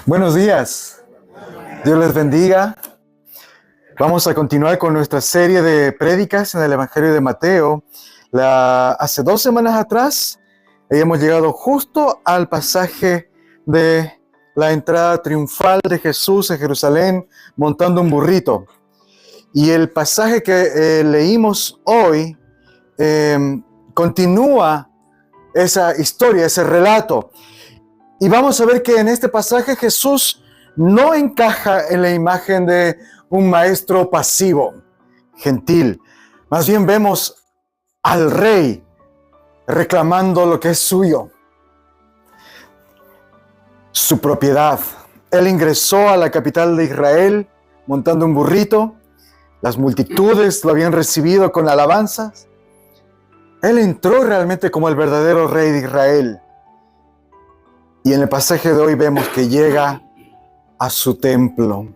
Buenos días, Dios les bendiga. Vamos a continuar con nuestra serie de prédicas en el Evangelio de Mateo. Hace 2 semanas atrás hemos llegado justo al pasaje de la entrada triunfal de Jesús en Jerusalén montando un burrito. Y el pasaje que leímos hoy continúa esa historia, ese relato. Y vamos a ver que en este pasaje Jesús no encaja en la imagen de un maestro pasivo, gentil. Más bien vemos al rey reclamando lo que es suyo, su propiedad. Él ingresó a la capital de Israel montando un burrito. Las multitudes lo habían recibido con alabanzas. Él entró realmente como el verdadero rey de Israel. Y en el pasaje de hoy vemos que llega a su templo.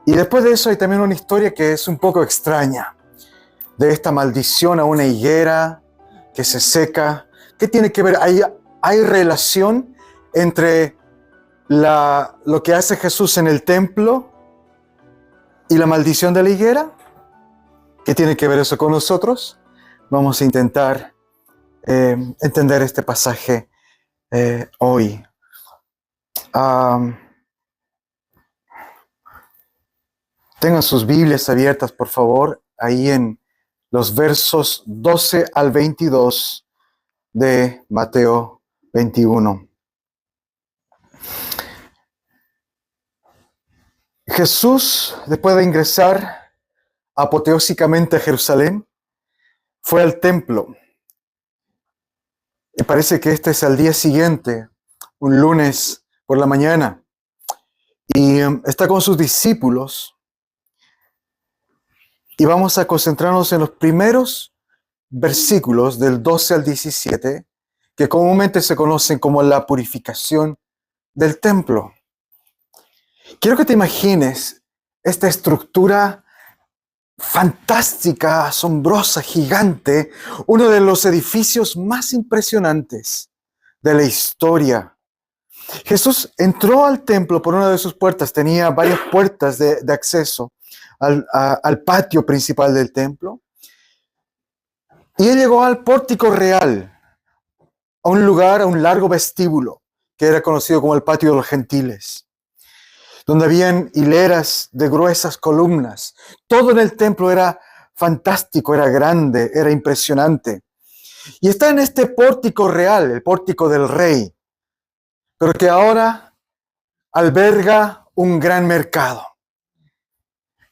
Y después de eso hay también una historia que es un poco extraña. De esta maldición a una higuera que se seca. ¿Qué tiene que ver? ¿Hay relación entre lo que hace Jesús en el templo y la maldición de la higuera? ¿Qué tiene que ver eso con nosotros? Vamos a intentar entender este pasaje hoy. Tengan sus Biblias abiertas, por favor, ahí en los versos 12 al 22 de Mateo 21. Jesús, después de ingresar apoteósicamente a Jerusalén, fue al templo. Y parece que este es al día siguiente, un lunes por la mañana. Y está con sus discípulos. Y vamos a concentrarnos en los primeros versículos del 12 al 17, que comúnmente se conocen como la purificación del templo. Quiero que te imagines esta estructura fantástica, asombrosa, gigante, uno de los edificios más impresionantes de la historia. Jesús entró al templo por una de sus puertas, tenía varias puertas de acceso al patio principal del templo. Y él llegó al pórtico real, a un lugar, a un largo vestíbulo, que era conocido como el patio de los gentiles, donde habían hileras de gruesas columnas. Todo en el templo era fantástico, era grande, era impresionante. Y está en este pórtico real, el pórtico del rey, pero que ahora alberga un gran mercado.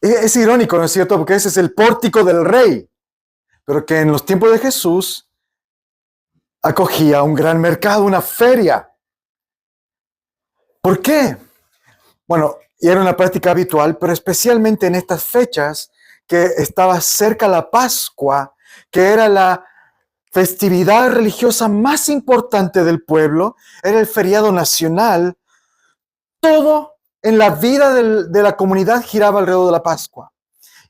Es irónico, ¿no es cierto? Porque ese es el pórtico del rey, pero que en los tiempos de Jesús acogía un gran mercado, una feria. ¿Por qué? Bueno, y era una práctica habitual, pero especialmente en estas fechas que estaba cerca la Pascua, que era la festividad religiosa más importante del pueblo, era el feriado nacional. Todo en la vida de la comunidad giraba alrededor de la Pascua.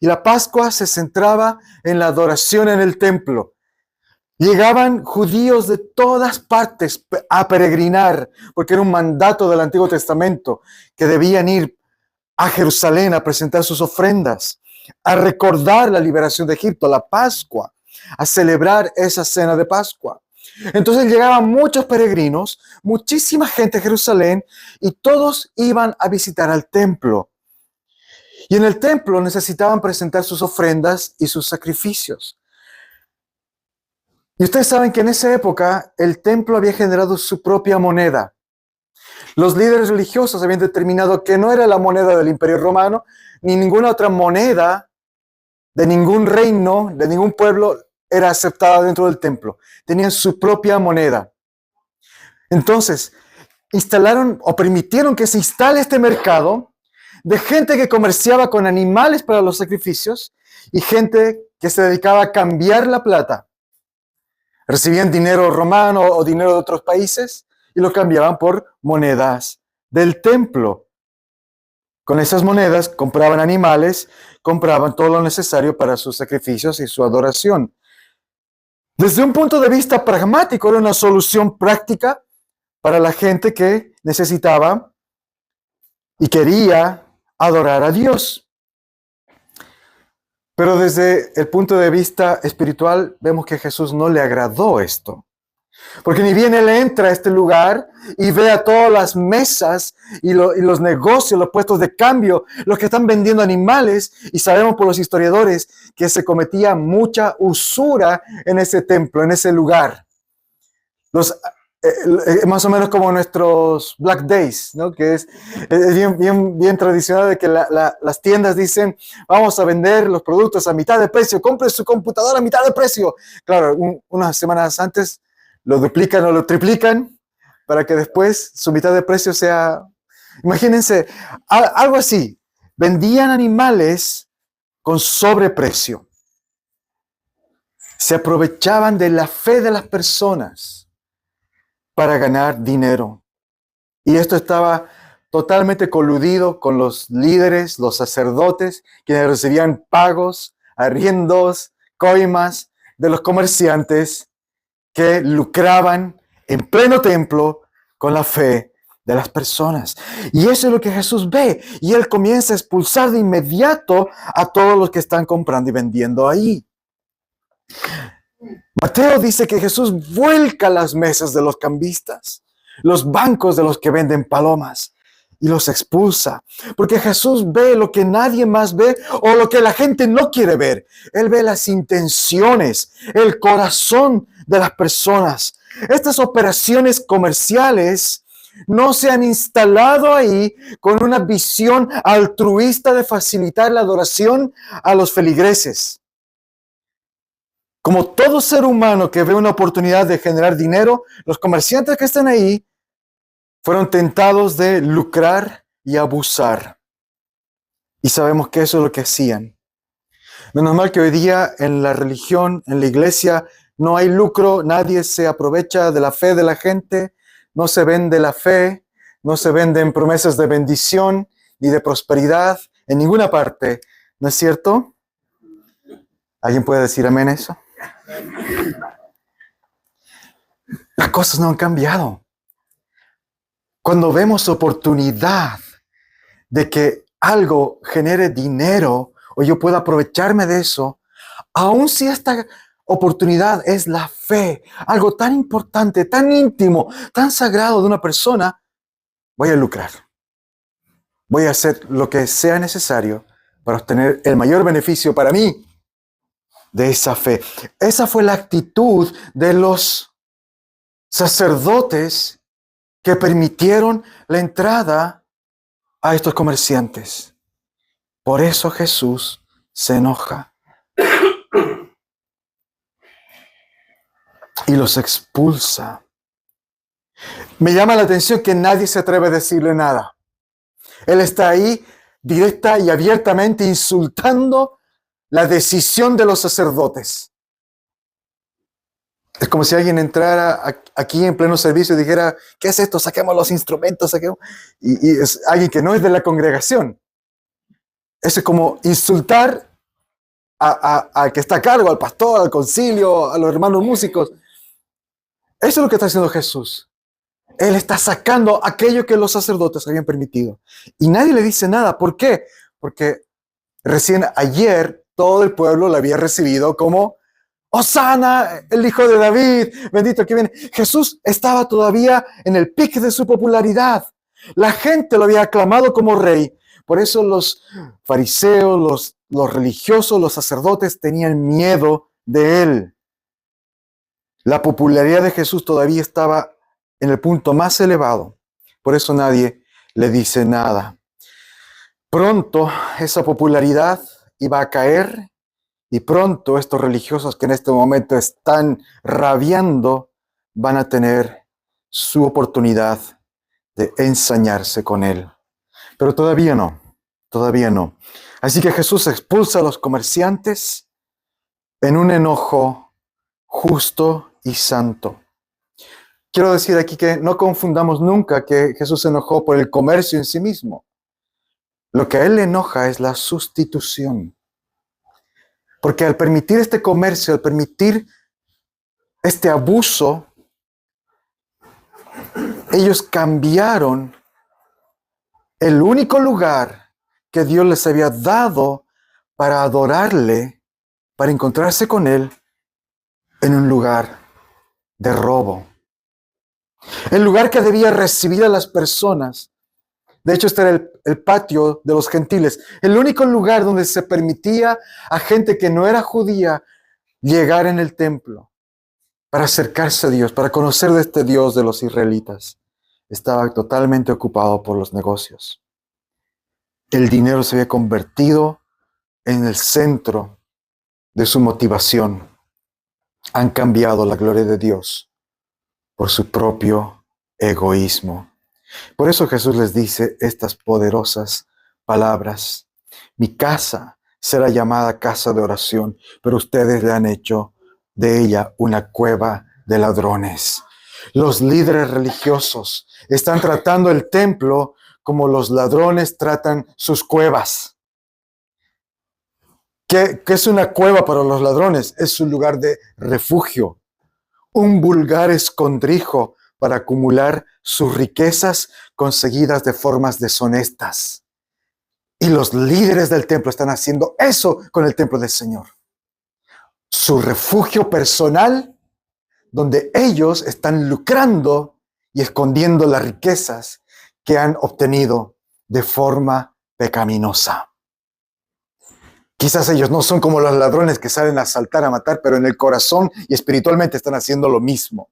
Y la Pascua se centraba en la adoración en el templo. Llegaban judíos de todas partes a peregrinar, porque era un mandato del Antiguo Testamento, que debían ir a Jerusalén a presentar sus ofrendas, a recordar la liberación de Egipto, la Pascua, a celebrar esa cena de Pascua. Entonces llegaban muchos peregrinos, muchísima gente a Jerusalén, y todos iban a visitar al templo. Y en el templo necesitaban presentar sus ofrendas y sus sacrificios. Y ustedes saben que en esa época el templo había generado su propia moneda. Los líderes religiosos habían determinado que no era la moneda del Imperio Romano, ni ninguna otra moneda de ningún reino, de ningún pueblo, era aceptada dentro del templo. Tenían su propia moneda. Entonces, instalaron o permitieron que se instale este mercado de gente que comerciaba con animales para los sacrificios y gente que se dedicaba a cambiar la plata. Recibían dinero romano o dinero de otros países y lo cambiaban por monedas del templo. Con esas monedas compraban animales, compraban todo lo necesario para sus sacrificios y su adoración. Desde un punto de vista pragmático, era una solución práctica para la gente que necesitaba y quería adorar a Dios. Pero desde el punto de vista espiritual vemos que a Jesús no le agradó esto. Porque ni bien él entra a este lugar y ve a todas las mesas y los negocios, los puestos de cambio, los que están vendiendo animales, y sabemos por los historiadores que se cometía mucha usura en ese templo, en ese lugar. Más o menos como nuestros Black Days, ¿no? Que es bien tradicional de que las tiendas dicen, vamos a vender los productos a mitad de precio, compre su computadora a mitad de precio. Claro, unas semanas antes lo duplican o lo triplican para que después su mitad de precio sea, imagínense, algo así. Vendían animales con sobreprecio. Se aprovechaban de la fe de las personas para ganar dinero. Y esto estaba totalmente coludido con los líderes, los sacerdotes, quienes recibían pagos, arriendos, coimas de los comerciantes que lucraban en pleno templo con la fe de las personas. Y eso es lo que Jesús ve. Y él comienza a expulsar de inmediato a todos los que están comprando y vendiendo ahí. Mateo dice que Jesús vuelca las mesas de los cambistas, los bancos de los que venden palomas, y los expulsa. Porque Jesús ve lo que nadie más ve o lo que la gente no quiere ver. Él ve las intenciones, el corazón de las personas. Estas operaciones comerciales no se han instalado ahí con una visión altruista de facilitar la adoración a los feligreses. Como todo ser humano que ve una oportunidad de generar dinero, los comerciantes que están ahí fueron tentados de lucrar y abusar. Y sabemos que eso es lo que hacían. Menos mal que hoy día en la religión, en la iglesia, no hay lucro, nadie se aprovecha de la fe de la gente, no se vende la fe, no se venden promesas de bendición ni de prosperidad en ninguna parte. ¿No es cierto? ¿Alguien puede decir amén a eso? Las cosas no han cambiado. Cuando vemos oportunidad de que algo genere dinero o yo pueda aprovecharme de eso, aun si esta oportunidad es la fe, algo tan importante, tan íntimo, tan sagrado de una persona, voy a lucrar. Voy a hacer lo que sea necesario para obtener el mayor beneficio para mí de esa fe. Esa fue la actitud de los sacerdotes que permitieron la entrada a estos comerciantes. Por eso Jesús se enoja y los expulsa. Me llama la atención que nadie se atreve a decirle nada. Él está ahí directa y abiertamente insultando la decisión de los sacerdotes. Es como si alguien entrara aquí en pleno servicio y dijera, ¿qué es esto? Saquemos los instrumentos, saquemos. Y es alguien que no es de la congregación. Eso es como insultar a que está a cargo, al pastor, al concilio, a los hermanos músicos. Eso es lo que está haciendo Jesús. Él está sacando aquello que los sacerdotes habían permitido. Y nadie le dice nada. ¿Por qué? Porque recién ayer todo el pueblo lo había recibido como Hosana, el hijo de David, bendito que viene. Jesús estaba todavía en el pic de su popularidad. La gente lo había aclamado como rey. Por eso los fariseos, los religiosos, los sacerdotes tenían miedo de él. La popularidad de Jesús todavía estaba en el punto más elevado. Por eso nadie le dice nada. Pronto esa popularidad iba a caer y pronto estos religiosos que en este momento están rabiando van a tener su oportunidad de ensañarse con él. Pero todavía no, todavía no. Así que Jesús expulsa a los comerciantes en un enojo justo y santo. Quiero decir aquí que no confundamos nunca que Jesús se enojó por el comercio en sí mismo. Lo que a él le enoja es la sustitución. Porque al permitir este comercio, al permitir este abuso, ellos cambiaron el único lugar que Dios les había dado para adorarle, para encontrarse con Él, en un lugar de robo. El lugar que debía recibir a las personas. De hecho, este era el patio de los gentiles. El único lugar donde se permitía a gente que no era judía llegar en el templo para acercarse a Dios, para conocer de este Dios de los israelitas. Estaba totalmente ocupado por los negocios. El dinero se había convertido en el centro de su motivación. Han cambiado la gloria de Dios por su propio egoísmo. Por eso Jesús les dice estas poderosas palabras. Mi casa será llamada casa de oración, pero ustedes le han hecho de ella una cueva de ladrones. Los líderes religiosos están tratando el templo como los ladrones tratan sus cuevas. ¿Qué es una cueva para los ladrones? Es un lugar de refugio, un vulgar escondrijo para acumular sus riquezas conseguidas de formas deshonestas. Y los líderes del templo están haciendo eso con el templo del Señor. Su refugio personal, donde ellos están lucrando y escondiendo las riquezas que han obtenido de forma pecaminosa. Quizás ellos no son como los ladrones que salen a asaltar, a matar, pero en el corazón y espiritualmente están haciendo lo mismo.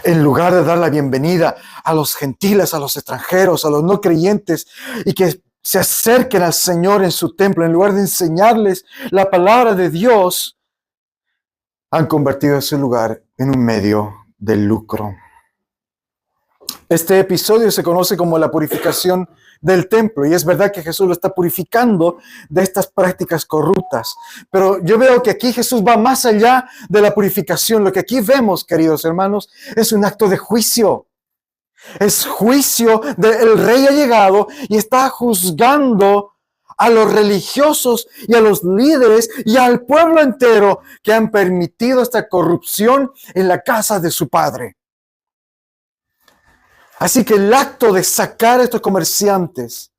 En lugar de dar la bienvenida a los gentiles, a los extranjeros, a los no creyentes, y que se acerquen al Señor en su templo, en lugar de enseñarles la palabra de Dios, han convertido ese lugar en un medio de lucro. Este episodio se conoce como la purificación del templo, y es verdad que Jesús lo está purificando de estas prácticas corruptas. Pero yo veo que aquí Jesús va más allá de la purificación. Lo que aquí vemos, queridos hermanos, es un acto de juicio. Es juicio del rey ha llegado y está juzgando a los religiosos y a los líderes y al pueblo entero que han permitido esta corrupción en la casa de su padre. Así que el acto de sacar a estos comerciantes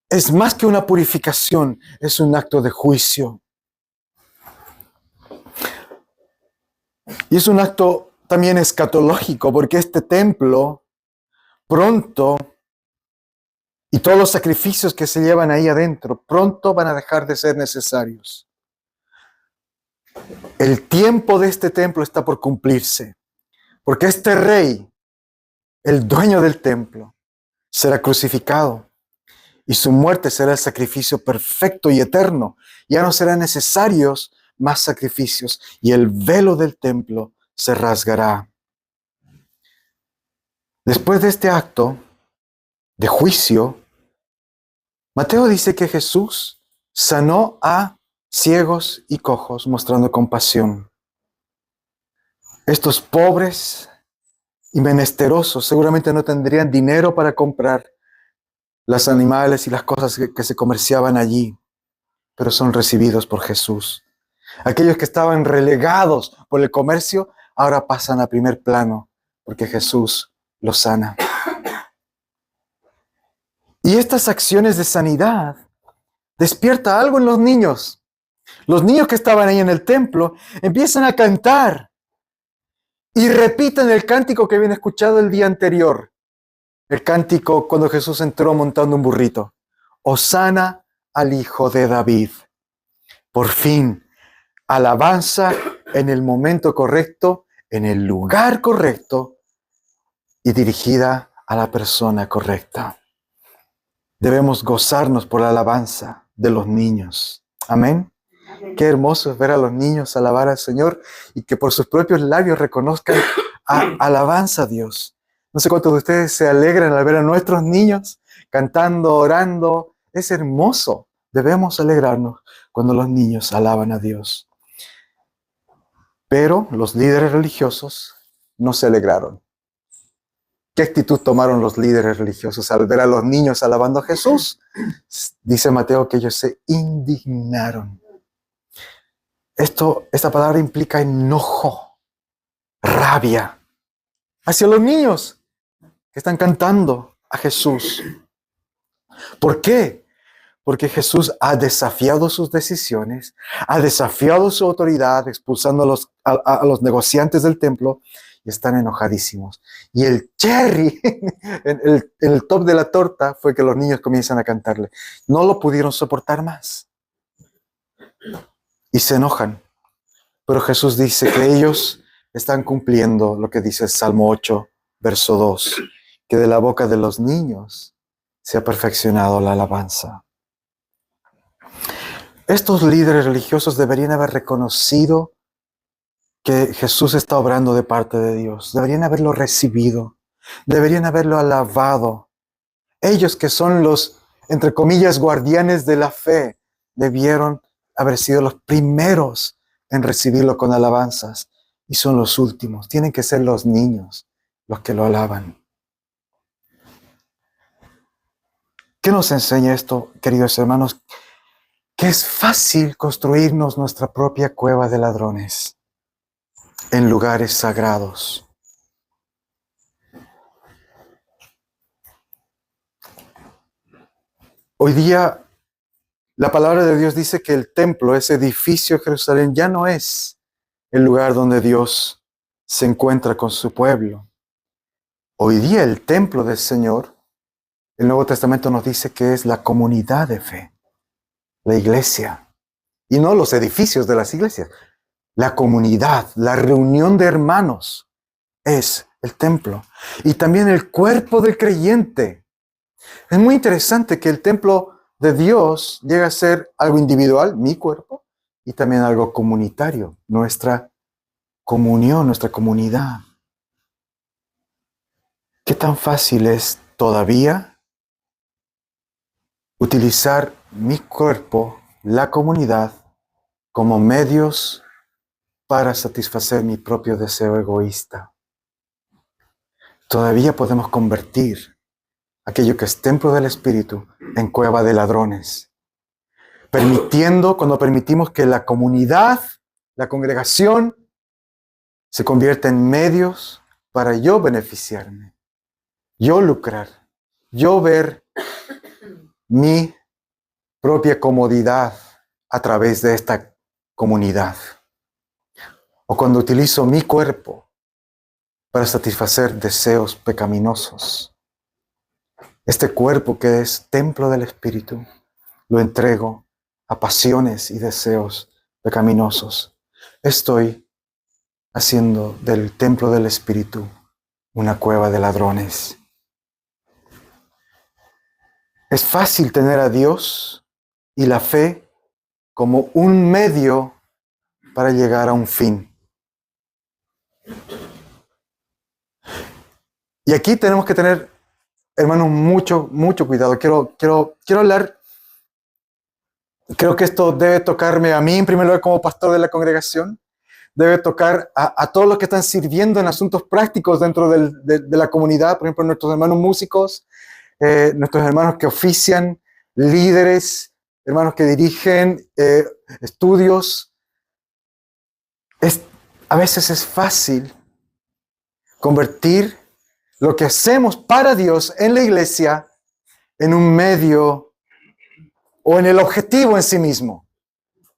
es más que una purificación, es un acto de juicio. Y es un acto también escatológico, porque este templo pronto, y todos los sacrificios que se llevan ahí adentro, pronto van a dejar de ser necesarios. El tiempo de este templo está por cumplirse, porque este rey, el dueño del templo, será crucificado. Y su muerte será el sacrificio perfecto y eterno. Ya no serán necesarios más sacrificios y el velo del templo se rasgará. Después de este acto de juicio, Mateo dice que Jesús sanó a ciegos y cojos, mostrando compasión. Estos pobres y menesterosos seguramente no tendrían dinero para comprar los animales y las cosas que se comerciaban allí, pero son recibidos por Jesús. Aquellos que estaban relegados por el comercio, ahora pasan a primer plano, porque Jesús los sana. Y estas acciones de sanidad despierta algo en los niños. Los niños que estaban ahí en el templo empiezan a cantar y repiten el cántico que habían escuchado el día anterior. El cántico cuando Jesús entró montando un burrito. Hosana al Hijo de David. Por fin, alabanza en el momento correcto, en el lugar correcto y dirigida a la persona correcta. Debemos gozarnos por la alabanza de los niños. Amén. Qué hermoso es ver a los niños alabar al Señor y que por sus propios labios reconozcan alabanza a Dios. No sé cuántos de ustedes se alegran al ver a nuestros niños cantando, orando. Es hermoso. Debemos alegrarnos cuando los niños alaban a Dios. Pero los líderes religiosos no se alegraron. ¿Qué actitud tomaron los líderes religiosos al ver a los niños alabando a Jesús? Dice Mateo que ellos se indignaron. Esta palabra implica enojo, rabia hacia los niños que están cantando, a Jesús. ¿Por qué? Porque Jesús ha desafiado sus decisiones, ha desafiado su autoridad, expulsando a los negociantes del templo, y están enojadísimos. Y el cherry, en el top de la torta, fue que los niños comienzan a cantarle. No lo pudieron soportar más. Y se enojan. Pero Jesús dice que ellos están cumpliendo lo que dice el Salmo 8, verso 2, que de la boca de los niños se ha perfeccionado la alabanza. Estos líderes religiosos deberían haber reconocido que Jesús está obrando de parte de Dios. Deberían haberlo recibido. Deberían haberlo alabado. Ellos que son los, entre comillas, guardianes de la fe, debieron haber sido los primeros en recibirlo con alabanzas. Y son los últimos. Tienen que ser los niños los que lo alaban. ¿Qué nos enseña esto, queridos hermanos? Que es fácil construirnos nuestra propia cueva de ladrones en lugares sagrados. Hoy día, la palabra de Dios dice que el templo, ese edificio de Jerusalén, ya no es el lugar donde Dios se encuentra con su pueblo. Hoy día el templo del Señor, el Nuevo Testamento nos dice que es la comunidad de fe, la iglesia, y no los edificios de las iglesias. La comunidad, la reunión de hermanos es el templo. Y también el cuerpo del creyente. Es muy interesante que el templo de Dios llega a ser algo individual, mi cuerpo, y también algo comunitario, nuestra comunión, nuestra comunidad. ¿Qué tan fácil es todavía utilizar mi cuerpo, la comunidad, como medios para satisfacer mi propio deseo egoísta? Todavía podemos convertir aquello que es templo del Espíritu en cueva de ladrones. Cuando permitimos que la comunidad, la congregación, se convierta en medios para yo beneficiarme, yo lucrar, yo ver mi propia comodidad a través de esta comunidad. O cuando utilizo mi cuerpo para satisfacer deseos pecaminosos. Este cuerpo que es templo del Espíritu, lo entrego a pasiones y deseos pecaminosos. Estoy haciendo del templo del Espíritu una cueva de ladrones. Es fácil tener a Dios y la fe como un medio para llegar a un fin. Y aquí tenemos que tener, hermanos, mucho cuidado. Quiero hablar. Creo que esto debe tocarme a mí, en primer lugar, como pastor de la congregación. Debe tocar a todos los que están sirviendo en asuntos prácticos dentro de la comunidad. Por ejemplo, nuestros hermanos músicos, nuestros hermanos que ofician, líderes, hermanos que dirigen estudios. A veces es fácil convertir lo que hacemos para Dios en la iglesia en un medio o en el objetivo en sí mismo.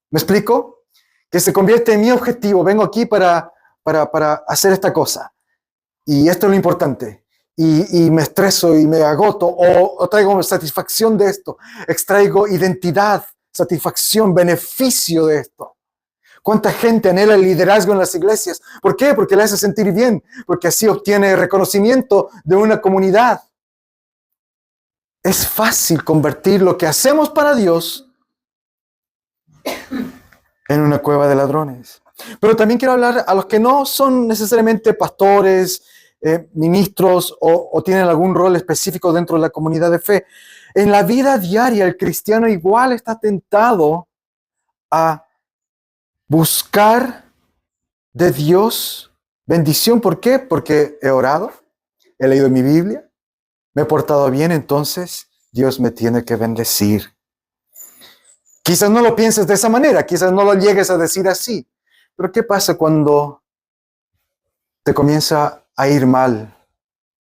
¿Me explico? Que se convierte en mi objetivo. Vengo aquí para hacer esta cosa. Y esto es lo importante. Y me estreso y me agoto. O traigo satisfacción de esto. Extraigo identidad, satisfacción, beneficio de esto. ¿Cuánta gente anhela el liderazgo en las iglesias? ¿Por qué? Porque le hace sentir bien. Porque así obtiene reconocimiento de una comunidad. Es fácil convertir lo que hacemos para Dios en una cueva de ladrones. Pero también quiero hablar a los que no son necesariamente pastores, ministros o tienen algún rol específico dentro de la comunidad de fe. En la vida diaria, el cristiano igual está tentado a buscar de Dios bendición. ¿Por qué? Porque he orado, he leído mi Biblia, me he portado bien, entonces Dios me tiene que bendecir. Quizás no lo pienses de esa manera, quizás no lo llegues a decir así. Pero ¿qué pasa cuando te comienza a ir mal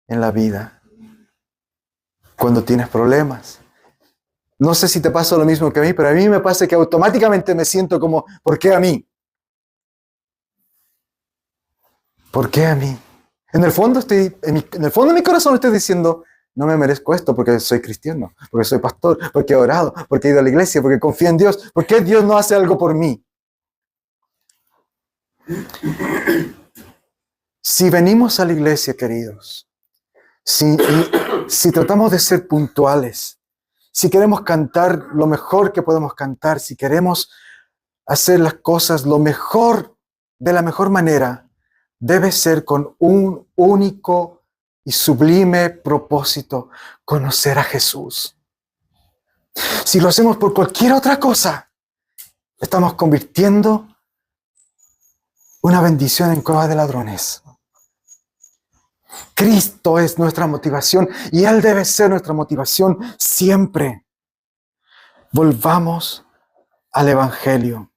en la vida? cuando tienes problemas. No sé si te pasa lo mismo que a mí, pero a mí me pasa que automáticamente me siento como, ¿por qué a mí? ¿Por qué a mí? En el fondo en el fondo de mi corazón estoy diciendo, no me merezco esto porque soy cristiano, porque soy pastor, porque he orado, porque he ido a la iglesia, porque confío en Dios. ¿Por qué Dios no hace algo por mí? Si venimos a la iglesia, queridos, si tratamos de ser puntuales, si queremos cantar lo mejor que podemos cantar, si queremos hacer las cosas lo mejor, de la mejor manera, debe ser con un único y sublime propósito: conocer a Jesús. Si lo hacemos por cualquier otra cosa, estamos convirtiendo una bendición en cueva de ladrones. Cristo es nuestra motivación y Él debe ser nuestra motivación siempre. Volvamos al Evangelio.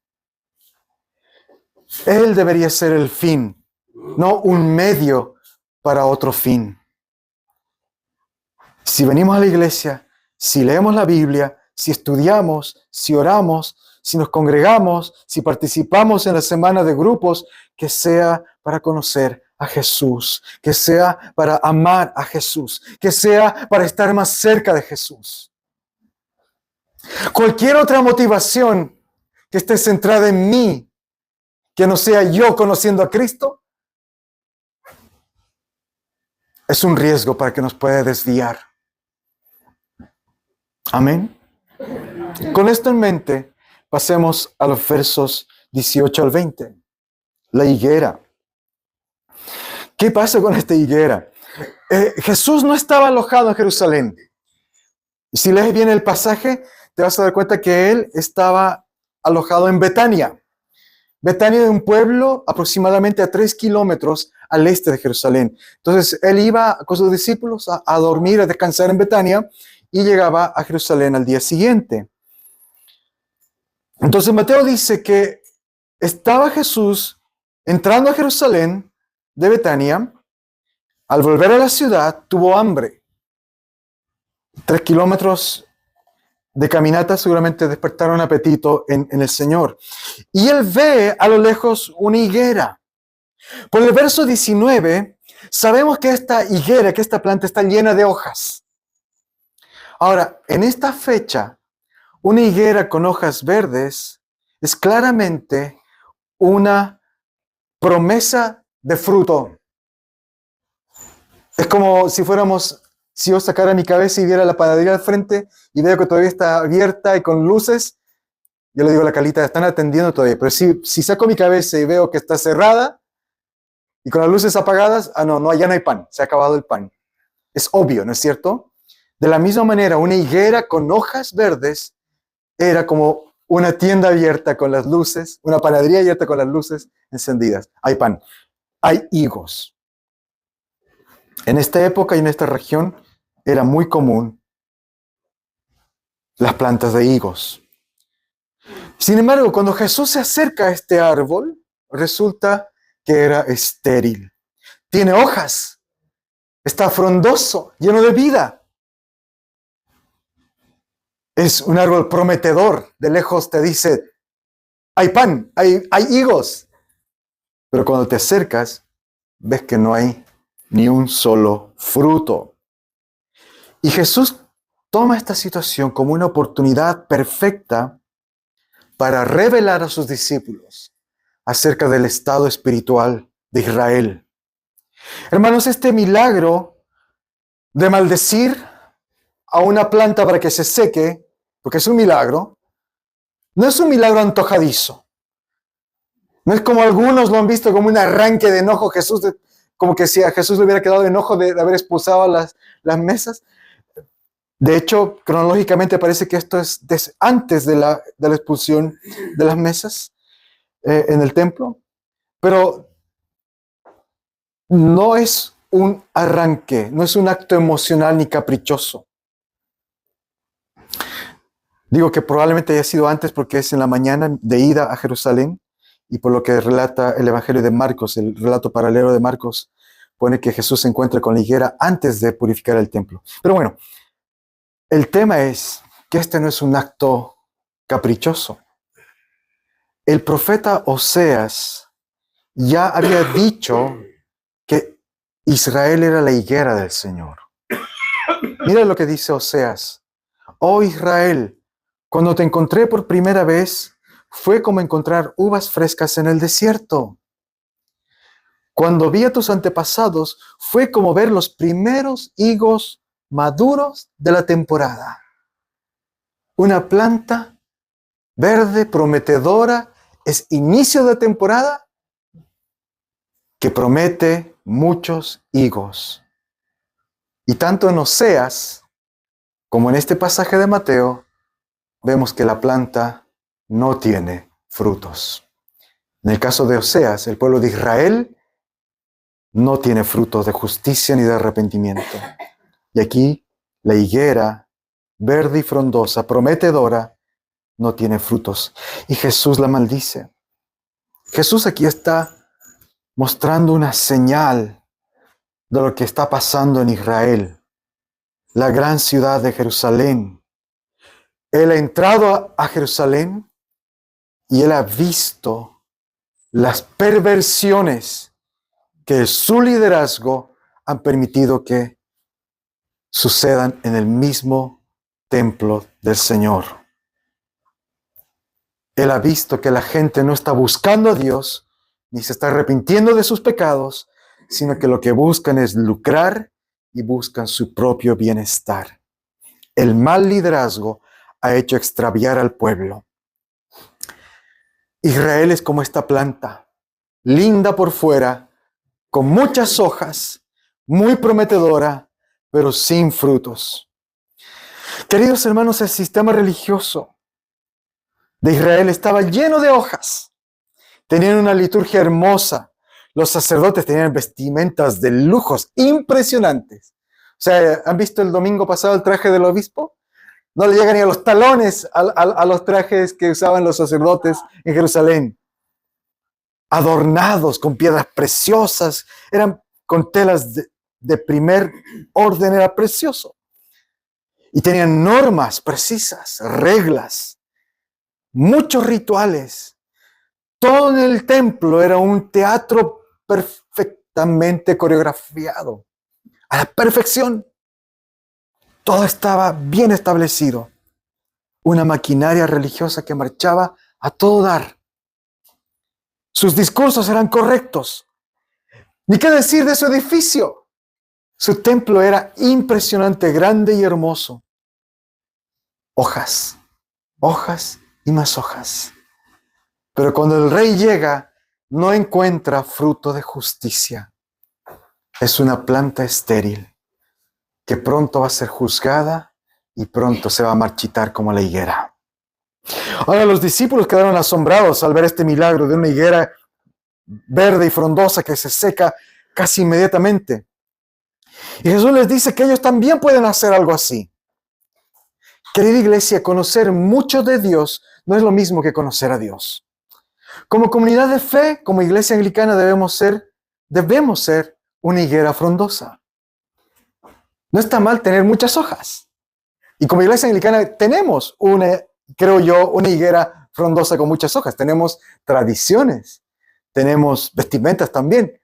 Él debería ser el fin, no un medio para otro fin. Si venimos a la iglesia, si leemos la Biblia, si estudiamos, si oramos, si nos congregamos, si participamos en la semana de grupos, que sea para conocer a Jesús, que sea para amar a Jesús, que sea para estar más cerca de Jesús. Cualquier otra motivación que esté centrada en mí, que no sea yo conociendo a Cristo, es un riesgo para que nos pueda desviar. Amén. Con esto en mente, pasemos a los versos 18 al 20. La higuera. ¿Qué pasa con esta higuera? Jesús no estaba alojado en Jerusalén. Si lees bien el pasaje, te vas a dar cuenta que Él estaba alojado en Betania. Betania es un pueblo aproximadamente a 3 kilómetros al este de Jerusalén. Entonces, Él iba con sus discípulos a dormir, a descansar en Betania, y llegaba a Jerusalén al día siguiente. Entonces Mateo dice que estaba Jesús entrando a Jerusalén de Betania. Al volver a la ciudad, tuvo hambre. 3 kilómetros de caminata seguramente despertaron apetito en el Señor. Y Él ve a lo lejos una higuera. Por el verso 19, sabemos que esta higuera, que esta planta está llena de hojas. Ahora, en esta fecha, una higuera con hojas verdes es claramente una promesa de fruto. Es como si yo sacara mi cabeza y viera la panadería al frente y veo que todavía está abierta y con luces. Yo le digo a la Calita, están atendiendo todavía. Pero si saco mi cabeza y veo que está cerrada y con las luces apagadas, no, ya no hay pan, se ha acabado el pan. Es obvio, ¿no es cierto? De la misma manera, una higuera con hojas verdes era como una tienda abierta con las luces, una panadería abierta con las luces encendidas. Hay pan, hay higos. En esta época y en esta región era muy común las plantas de higos. Sin embargo, cuando Jesús se acerca a este árbol, resulta que era estéril. Tiene hojas, está frondoso, lleno de vida. Es un árbol prometedor. De lejos te dice, hay pan, hay higos. Pero cuando te acercas, ves que no hay ni un solo fruto. Y Jesús toma esta situación como una oportunidad perfecta para revelar a sus discípulos acerca del estado espiritual de Israel. Hermanos, este milagro de maldecir a una planta para que se seque, porque es un milagro, no es un milagro antojadizo. No es como algunos lo han visto como un arranque de enojo. Como que si a Jesús le hubiera quedado enojo de haber expulsado las mesas. De hecho, cronológicamente parece que esto es antes de la expulsión de las mesas en el templo. Pero no es un arranque, no es un acto emocional ni caprichoso. Digo que probablemente haya sido antes porque es en la mañana de ida a Jerusalén, y por lo que relata el Evangelio de Marcos, el relato paralelo de Marcos, pone que Jesús se encuentra con la higuera antes de purificar el templo. Pero bueno, El tema es que este no es un acto caprichoso. El profeta Oseas ya había dicho que Israel era la higuera del Señor. Mira lo que dice Oseas. Oh Israel, cuando te encontré por primera vez, fue como encontrar uvas frescas en el desierto. Cuando vi a tus antepasados, fue como ver los primeros higos maduros de la temporada. Una planta verde, prometedora, es inicio de temporada que promete muchos higos. Y tanto en Oseas como en este pasaje de Mateo, vemos que la planta no tiene frutos. En el caso de Oseas, el pueblo de Israel no tiene frutos de justicia ni de arrepentimiento. Y aquí la higuera verde y frondosa, prometedora, no tiene frutos. Y Jesús la maldice. Jesús aquí está mostrando una señal de lo que está pasando en Israel, la gran ciudad de Jerusalén. Él ha entrado a Jerusalén y él ha visto las perversiones que su liderazgo han permitido que sucedan en el mismo templo del Señor. Él ha visto que la gente no está buscando a Dios, ni se está arrepintiendo de sus pecados, sino que lo que buscan es lucrar y buscan su propio bienestar. El mal liderazgo ha hecho extraviar al pueblo. Israel es como esta planta, linda por fuera, con muchas hojas, muy prometedora, pero sin frutos. Queridos hermanos, el sistema religioso de Israel estaba lleno de hojas. Tenían una liturgia hermosa. Los sacerdotes tenían vestimentas de lujos impresionantes. O sea, ¿han visto el domingo pasado el traje del obispo? No le llegan ni a los talones a los trajes que usaban los sacerdotes en Jerusalén. Adornados con piedras preciosas, eran con telas de primer orden, era precioso. Y tenían normas precisas, reglas, muchos rituales. Todo en el templo era un teatro perfectamente coreografiado, a la perfección. Todo estaba bien establecido. Una maquinaria religiosa que marchaba a todo dar. Sus discursos eran correctos. Ni qué decir de su edificio. Su templo era impresionante, grande y hermoso. Hojas, hojas y más hojas. Pero cuando el rey llega, no encuentra fruto de justicia. Es una planta estéril que pronto va a ser juzgada y pronto se va a marchitar como la higuera. Ahora los discípulos quedaron asombrados al ver este milagro de una higuera verde y frondosa que se seca casi inmediatamente. Y Jesús les dice que ellos también pueden hacer algo así. Querida iglesia, conocer mucho de Dios no es lo mismo que conocer a Dios. Como comunidad de fe, como iglesia anglicana, debemos ser una higuera frondosa. No está mal tener muchas hojas. Y como iglesia anglicana tenemos una higuera frondosa con muchas hojas. Tenemos tradiciones, tenemos vestimentas también,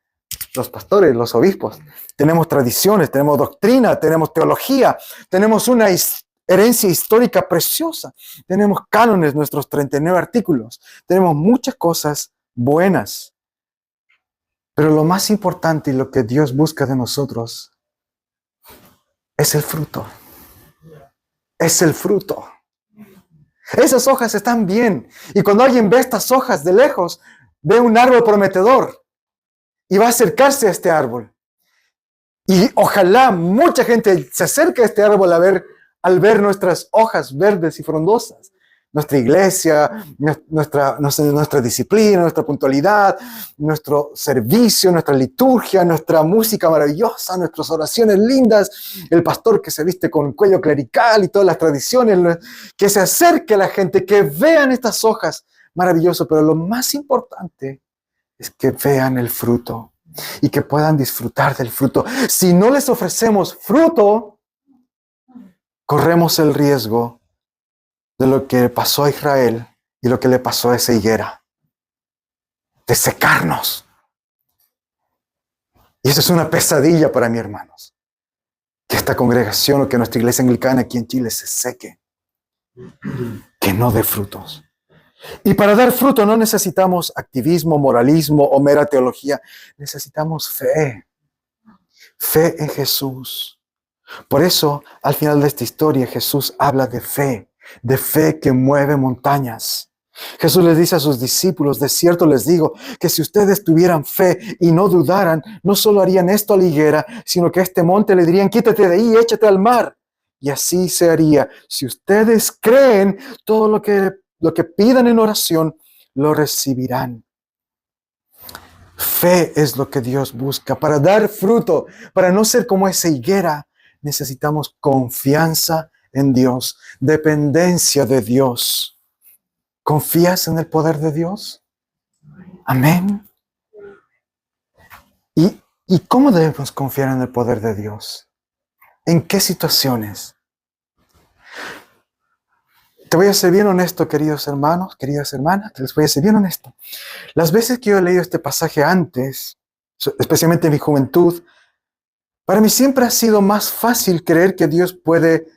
los pastores, los obispos. Tenemos tradiciones, tenemos doctrina, tenemos teología, tenemos una herencia histórica preciosa. Tenemos cánones, nuestros 39 artículos. Tenemos muchas cosas buenas. Pero lo más importante y lo que Dios busca de nosotros es el fruto. Es el fruto. Esas hojas están bien. Y cuando alguien ve estas hojas de lejos, ve un árbol prometedor y va a acercarse a este árbol. Y ojalá mucha gente se acerque a este árbol al ver nuestras hojas verdes y frondosas. Nuestra iglesia, nuestra disciplina, nuestra puntualidad, nuestro servicio, nuestra liturgia, nuestra música maravillosa, nuestras oraciones lindas, el pastor que se viste con cuello clerical y todas las tradiciones, que se acerque a la gente, que vean estas hojas maravillosas, pero lo más importante es que vean el fruto y que puedan disfrutar del fruto. Si no les ofrecemos fruto, corremos el riesgo de lo que pasó a Israel y lo que le pasó a esa higuera, de secarnos. Y eso es una pesadilla para mí, hermanos, que esta congregación o que nuestra iglesia anglicana aquí en Chile se seque, que no dé frutos. Y para dar fruto no necesitamos activismo, moralismo o mera teología, necesitamos fe, fe en Jesús. Por eso, al final de esta historia, Jesús habla de fe que mueve montañas. Jesús les dice a sus discípulos, de cierto les digo, que si ustedes tuvieran fe y no dudaran, no solo harían esto a la higuera, sino que a este monte le dirían, quítate de ahí, échate al mar. Y así se haría. Si ustedes creen, todo lo que pidan en oración, lo recibirán. Fe es lo que Dios busca. Para dar fruto, para no ser como esa higuera, necesitamos confianza en Dios, dependencia de Dios. ¿Confías en el poder de Dios? Amén. ¿Y cómo debemos confiar en el poder de Dios? ¿En qué situaciones? Te voy a ser bien honesto, queridos hermanos, queridas hermanas, les voy a ser bien honesto. Las veces que yo he leído este pasaje antes, especialmente en mi juventud, para mí siempre ha sido más fácil creer que Dios puede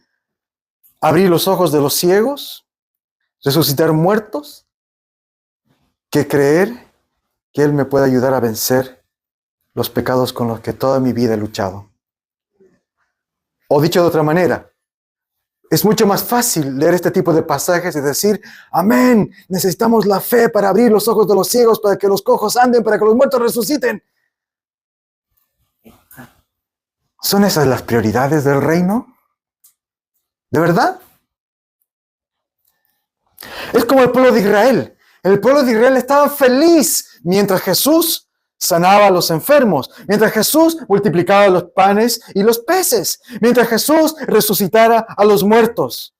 abrir los ojos de los ciegos, resucitar muertos, que creer que Él me puede ayudar a vencer los pecados con los que toda mi vida he luchado. O dicho de otra manera, es mucho más fácil leer este tipo de pasajes y decir, amén, necesitamos la fe para abrir los ojos de los ciegos, para que los cojos anden, para que los muertos resuciten. ¿Son esas las prioridades del reino? ¿De verdad? Es como el pueblo de Israel. El pueblo de Israel estaba feliz mientras Jesús sanaba a los enfermos, mientras Jesús multiplicaba los panes y los peces, mientras Jesús resucitara a los muertos.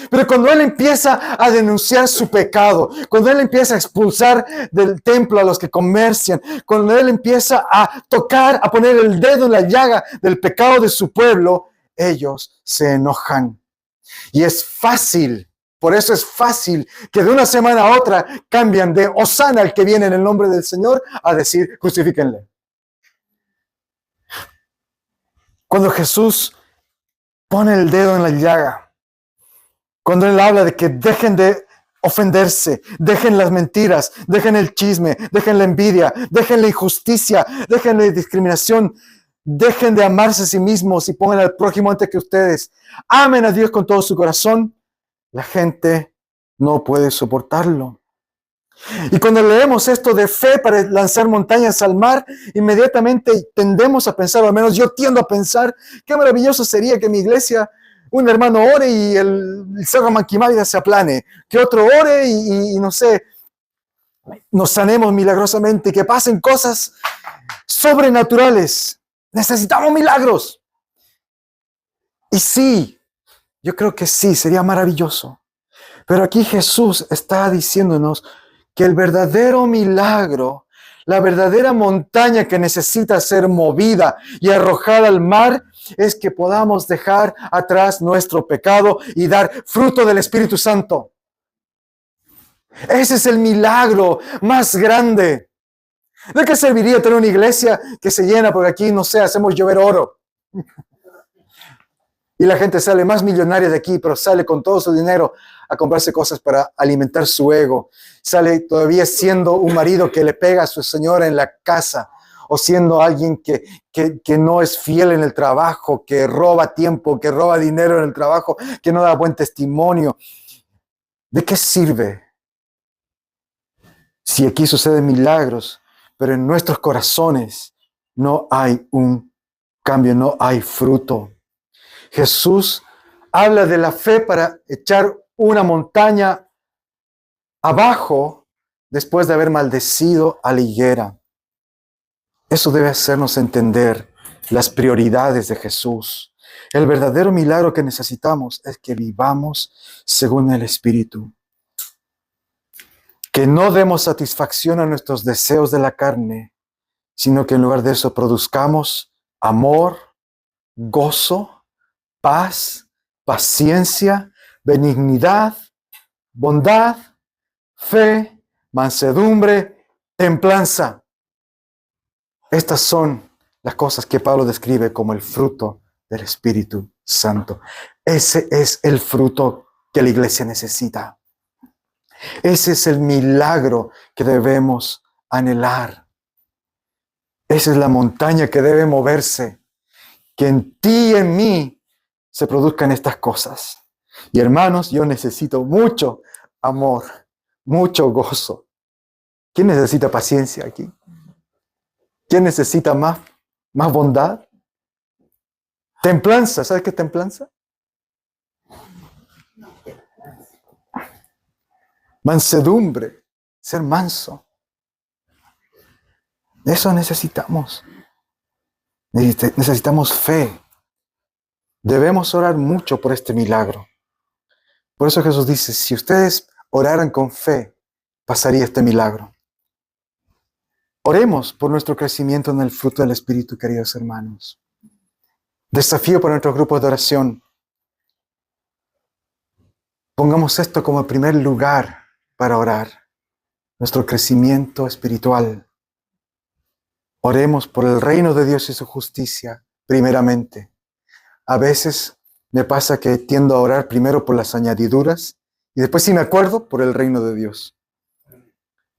Pero cuando Él empieza a denunciar su pecado, cuando Él empieza a expulsar del templo a los que comercian, cuando Él empieza a tocar, a poner el dedo en la llaga del pecado de su pueblo, ellos se enojan. Y es fácil, por eso es fácil que de una semana a otra cambian de Hosana, el que viene en el nombre del Señor, a decir crucifíquenle. Cuando Jesús pone el dedo en la llaga, cuando Él habla de que dejen de ofenderse, dejen las mentiras, dejen el chisme, dejen la envidia, dejen la injusticia, dejen la discriminación, dejen de amarse a sí mismos y pongan al prójimo antes que ustedes. Amen a Dios con todo su corazón. La gente no puede soportarlo. Y cuando leemos esto de fe para lanzar montañas al mar, inmediatamente tendemos a pensar, o al menos yo tiendo a pensar, qué maravilloso sería que mi iglesia, un hermano ore y el cerro Manquimávida se aplane, que otro ore y no sé, nos sanemos milagrosamente, que pasen cosas sobrenaturales. Necesitamos milagros. Y sí, yo creo que sí, sería maravilloso. Pero aquí Jesús está diciéndonos que el verdadero milagro, la verdadera montaña que necesita ser movida y arrojada al mar, es que podamos dejar atrás nuestro pecado y dar fruto del Espíritu Santo. Ese es el milagro más grande. ¿De qué serviría tener una iglesia que se llena porque aquí, no sé, hacemos llover oro? Y la gente sale más millonaria de aquí, pero sale con todo su dinero a comprarse cosas para alimentar su ego. Sale todavía siendo un marido que le pega a su señora en la casa, o siendo alguien que no es fiel en el trabajo, que roba tiempo, que roba dinero en el trabajo, que no da buen testimonio. ¿De qué sirve? Si aquí suceden milagros, pero en nuestros corazones no hay un cambio, no hay fruto. Jesús habla de la fe para echar una montaña abajo después de haber maldecido a la higuera. Eso debe hacernos entender las prioridades de Jesús. El verdadero milagro que necesitamos es que vivamos según el Espíritu. Que no demos satisfacción a nuestros deseos de la carne, sino que en lugar de eso produzcamos amor, gozo, paz paciencia, benignidad, bondad, fe, mansedumbre, templanza. Estas son las cosas que Pablo describe como el fruto del Espíritu Santo. Ese es el fruto que la iglesia necesita. Ese es el milagro que debemos anhelar. Esa es la montaña que debe moverse. Que en ti y en mí se produzcan estas cosas. Y hermanos, yo necesito mucho amor, mucho gozo. ¿Quién necesita paciencia aquí? ¿Quién necesita más bondad? Templanza, ¿sabes qué es templanza? Mansedumbre, ser manso. Eso necesitamos. Necesitamos fe. Debemos orar mucho por este milagro. Por eso Jesús dice, si ustedes oraran con fe, pasaría este milagro. Oremos por nuestro crecimiento en el fruto del Espíritu, queridos hermanos. Desafío para nuestros grupos de oración. Pongamos esto como el primer lugar para orar. Nuestro crecimiento espiritual. Oremos por el reino de Dios y su justicia, primeramente. A veces me pasa que tiendo a orar primero por las añadiduras y después, si me acuerdo, por el reino de Dios.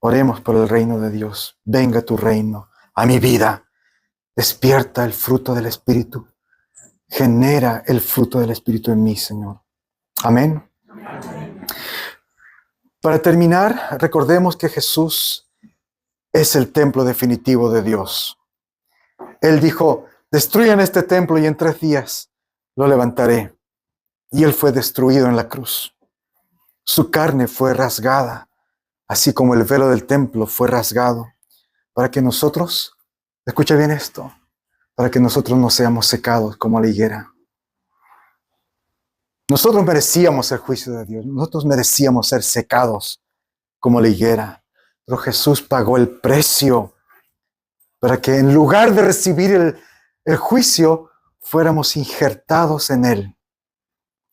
Oremos por el reino de Dios. Venga tu reino a mi vida. Despierta el fruto del Espíritu. Genera el fruto del Espíritu en mí, Señor. Amén. Para terminar, recordemos que Jesús es el templo definitivo de Dios. Él dijo, destruyan este templo y en 3 días lo levantaré. Y Él fue destruido en la cruz. Su carne fue rasgada, así como el velo del templo fue rasgado, para que nosotros, escucha bien esto, para que nosotros no seamos secados como la higuera. Nosotros merecíamos el juicio de Dios, nosotros merecíamos ser secados como la higuera, pero Jesús pagó el precio para que en lugar de recibir el juicio, fuéramos injertados en Él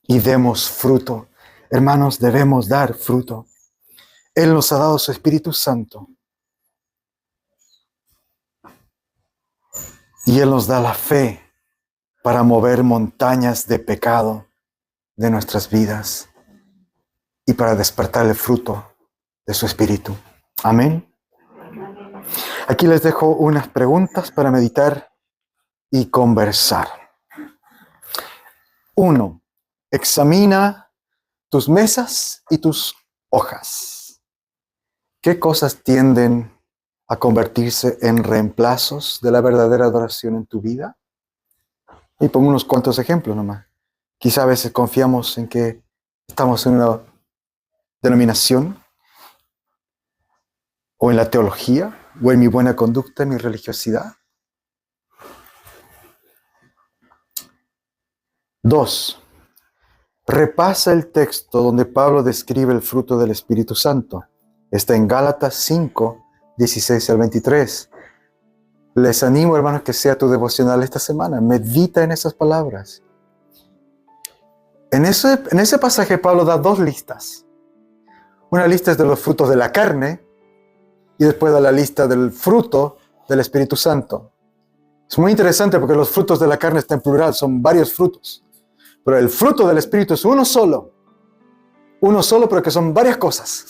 y demos fruto. Hermanos, debemos dar fruto. Él nos ha dado su Espíritu Santo y Él nos da la fe para mover montañas de pecado de nuestras vidas y para despertar el fruto de su Espíritu. Amén. Aquí les dejo unas preguntas para meditar y conversar. 1. Examina tus mesas y tus hojas. ¿Qué cosas tienden a convertirse en reemplazos de la verdadera adoración en tu vida? Y pongo unos cuantos ejemplos nomás. Quizá a veces confiamos en que estamos en una denominación, o en la teología, o en mi buena conducta, en mi religiosidad. 2. Repasa el texto donde Pablo describe el fruto del Espíritu Santo. Está en Gálatas 5, 16 al 23. Les animo, hermanos, que sea tu devocional esta semana. Medita en esas palabras. En ese pasaje Pablo da 2 listas. Una lista es de los frutos de la carne y después da la lista del fruto del Espíritu Santo. Es muy interesante porque los frutos de la carne están en plural, son varios frutos. Pero el fruto del Espíritu es uno solo. Uno solo, pero que son varias cosas.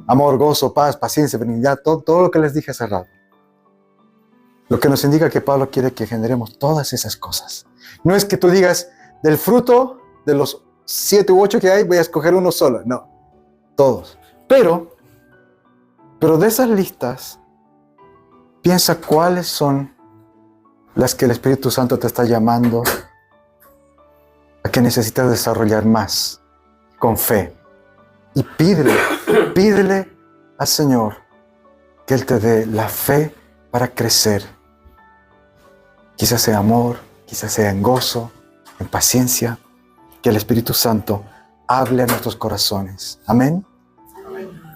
Amor, gozo, paz, paciencia, benignidad, todo lo que les dije hace rato. Lo que nos indica que Pablo quiere que generemos todas esas cosas. No es que tú digas, del fruto de los 7 u 8 que hay, voy a escoger uno solo. No, todos. Pero de esas listas, piensa cuáles son las que el Espíritu Santo te está llamando a que necesitas desarrollar más con fe. Y pídele al Señor que Él te dé la fe para crecer. Quizás sea amor, quizás sea en gozo, en paciencia, que el Espíritu Santo hable a nuestros corazones. Amén.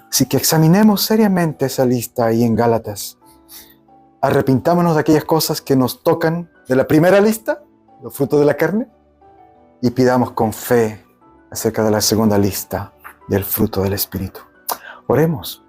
Así que examinemos seriamente esa lista ahí en Gálatas. Arrepintámonos de aquellas cosas que nos tocan de la primera lista, los frutos de la carne, y pidamos con fe acerca de la segunda lista del fruto del Espíritu. Oremos.